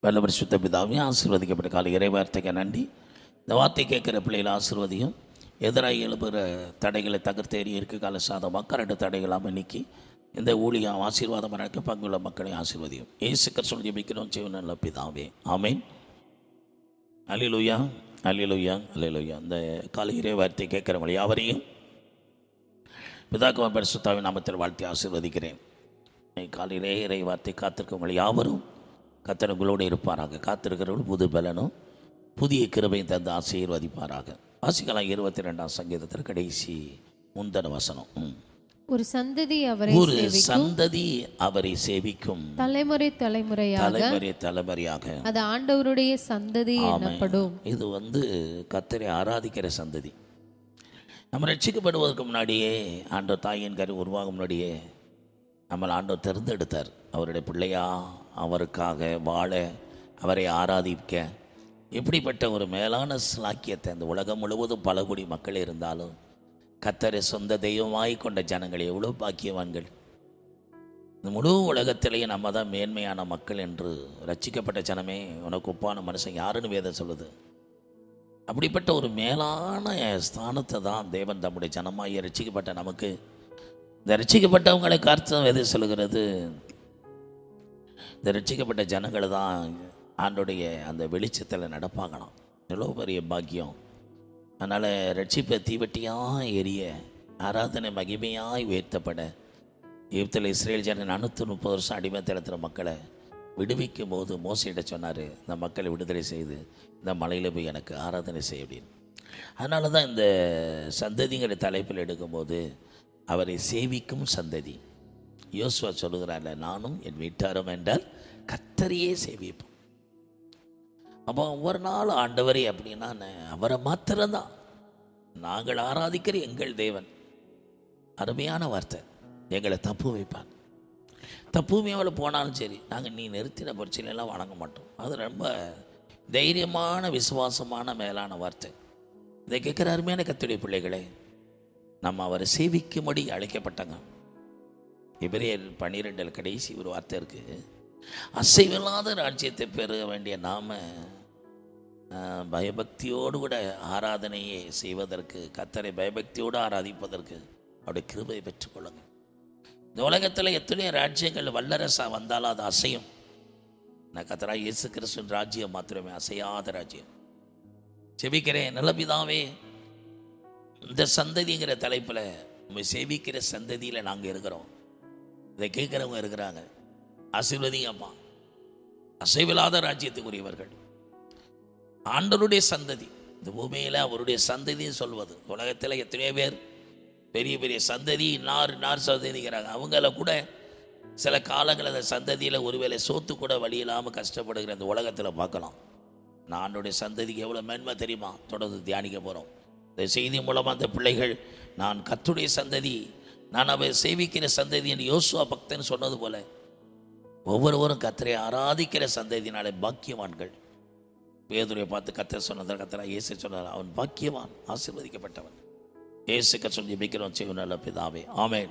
வல்லவர் சுத்த பிதாவையும் ஆசீர்வதிக்கப்பட்ட காலை இறைவார்த்தைக்கு நன்றி. இந்த வார்த்தை கேட்குற பிள்ளைகளை ஆசீர்வதியும். எதிராக எழுப்புகிற தடைகளை தகர்த்தேறி இருக்கு கால சாதமாக கரண்டு தடைகளாமல் நீக்கி இந்த ஊழியம் ஆசீர்வாதம் நடக்க பங்குள்ள மக்களை ஆசீர்வதியும். ஏசுக்கர் சொல்லி ஜெபிக்கிறோம் ஜீவன் நல்ல பிதாவே, ஆமேன். அல்லேலூயா, அல்லேலூயா, அல்லேலூயா. இந்த காலை இறைவார்த்தை கேட்குறவங்க யாவரையும் பிதாக்குமார் பரிசுத்தாவின் நாமத்தில் வாழ்த்தி ஆசீர்வதிக்கிறேன். காலையிலே இறை வார்த்தை காத்திருக்கவங்க யாவரும் கர்த்தர் உங்களோடு இருப்பாராக. காத்திருக்கிறவர்கள் புது பலனும் புதிய கிருபையும் தந்து ஆசீர்வதிப்பாராக. வாசிக்கலாம் 22ஆம் சங்கீதத்தில் கடைசி முந்தன வசனம். ஒரு சந்ததி அவரை சேவிக்கும், தலைமுறை தலைமுறையாக அது ஆண்டவருடைய சந்ததி எனப்படும். இது கர்த்தரை ஆராதிக்கிற சந்ததி. நம்ம ரட்சிக்கப்படுவதற்கு முன்னாடியே, ஆண்டவர் தாயின் கரு உருவாகும் முன்னாடியே நம்மளை ஆண்டவர் தேர்ந்தெடுத்தார். அவருடைய பிள்ளையா அவருக்காக வாழ, அவரை ஆராதிக்க. இப்படிப்பட்ட ஒரு மேலான ஸ்லாக்கியத்தை அந்த உலகம் முழுவதும் பல கோடி மக்கள் இருந்தாலும் கர்த்தரை சொந்த தெய்வமாய் கொண்ட ஜனங்கள் எவ்வளோ பாக்கியவான்கள். இந்த முழு உலகத்திலேயே நம்ம தான் மேன்மையான மக்கள் என்று ரட்சிக்கப்பட்ட ஜனமே உனக்கு ஒப்பான மனுஷன் யாருன்னு வேதம் சொல்லுது. அப்படிப்பட்ட ஒரு மேலான ஸ்தானத்தை தான் தேவன் தம்முடைய ஜனமாய் ரட்சிக்கப்பட்ட நமக்கு, இந்த ரட்சிக்கப்பட்டவங்களை கர்த்தர் வேதம் சொல்லுகிறது, இந்த ரட்சிக்கப்பட்ட ஜனங்கள் தான் ஆண்டோடைய அந்த வெளிச்சத்தில் நடப்பாங்களாம். எவ்வளோ பெரிய பாக்கியம். அதனால் ரட்சிப்பை தீவட்டியாக எரிய, ஆராதனை மகிமையாய் உயர்த்தப்பட, எகிப்தில் இஸ்ரேல் ஜன 430 வருஷம் அடிமைத்தளத்துற மக்களை விடுவிக்கும் போது மோசையிட சொன்னார், இந்த மக்களை விடுதலை செய்து இந்த மலையில் போய் எனக்கு ஆராதனை செய்ய அப்படின்னு. அதனால தான் இந்த சந்ததிங்கிற தலைப்பில் எடுக்கும்போது அவரை சேவிக்கும் சந்ததி. யோசுவா சொல்லுகிறார்ல, நானும் என் வீட்டாரும் என்றால் கர்த்தரையே சேவிப்போம். அப்போ ஒவ்வொரு நாள் ஆண்டவரே அப்படின்னா அவரை மாத்திரம்தான் நாங்கள் ஆராதிக்கிற எங்கள் தேவன். அருமையான வார்த்தை. எங்களை தப்பு வைப்பாங்க. தப்புமையாவில் போனாலும் சரி, நாங்கள் நீ நிறுத்தின பிரச்சனையெல்லாம் வணங்க மாட்டோம். அது ரொம்ப தைரியமான விசுவாசமான மேலான வார்த்தை. இதை கேட்குற அருமையான கர்த்தருடைய பிள்ளைகளே, நம்ம அவரை சேவிக்கும்படி அழைக்கப்பட்டாங்க. எபிரேயர் 12 கடைசி ஒரு வார்த்தை இருக்குது, அசைவில்லாத ராஜ்யத்தை பெற வேண்டிய நாம பயபக்தியோடு கூட ஆராதனையை செய்வதற்கு, கர்த்தரை பயபக்தியோடு ஆராதிப்பதற்கு அவருடைய கிருபையை பெற்றுக்கொள்ளுங்க. இந்த உலகத்தில் எத்தனையோ ராஜ்யங்கள் வல்லரசா வந்தாலும் அது அசையும். நான் கர்த்தரா இயேசு கிறிஸ்துவின் ராஜ்யம் மாத்திரமே அசையாத ராஜ்யம். செபிக்கிறேன் நல்ல பிதாவே, இந்த சந்ததிங்கிற தலைப்பில் நம்ம சேவிக்கிற சந்ததியில் நாங்கள் இருக்கிறோம். இதை கேட்குறவங்க இருக்கிறாங்க. ஆசீர்வதிங்கப்பா. அசைவில்லாத ராஜ்யத்துக்குரியவர்கள் ஆண்டவருடைய சந்ததி. இந்த பூமியில் அவருடைய சந்ததின்னு சொல்வது, உலகத்தில் எத்தனையோ பேர் பெரிய பெரிய சந்ததி நார் சந்ததிக்கிறாங்க. அவங்கள கூட சில காலங்கள் அந்த சந்ததியில் ஒருவேளை சோத்து கூட வழி இல்லாமல் கஷ்டப்படுகிற அந்த உலகத்தில் பார்க்கலாம். நான் ஆண்டோடைய சந்ததிக்கு எவ்வளோ மேன்மை தெரியுமா? தொடர்ந்து தியானிக்க போகிறோம். இந்த செய்தி மூலமாக அந்த பிள்ளைகள், நான் கர்த்தருடைய சந்ததி, நான் அவரை சேவிக்கிற சந்ததி என்று யோசுவா பக்தன் சொன்னது போல ஒவ்வொருவரும் கர்த்தரை ஆராதிக்கிற சந்ததியினாலே பாக்கியவான்கள். பேதுருவை பார்த்து கர்த்தர் சொன்னதை கர்த்தரா இயேசு சொன்னார், அவன் பாக்கியவான், ஆசீர்வதிக்கப்பட்டவன். இயேசு கர்த்தர் ஜெபிக்கிறோம், செய்யும் நல்ல பிதாவே, ஆமென்.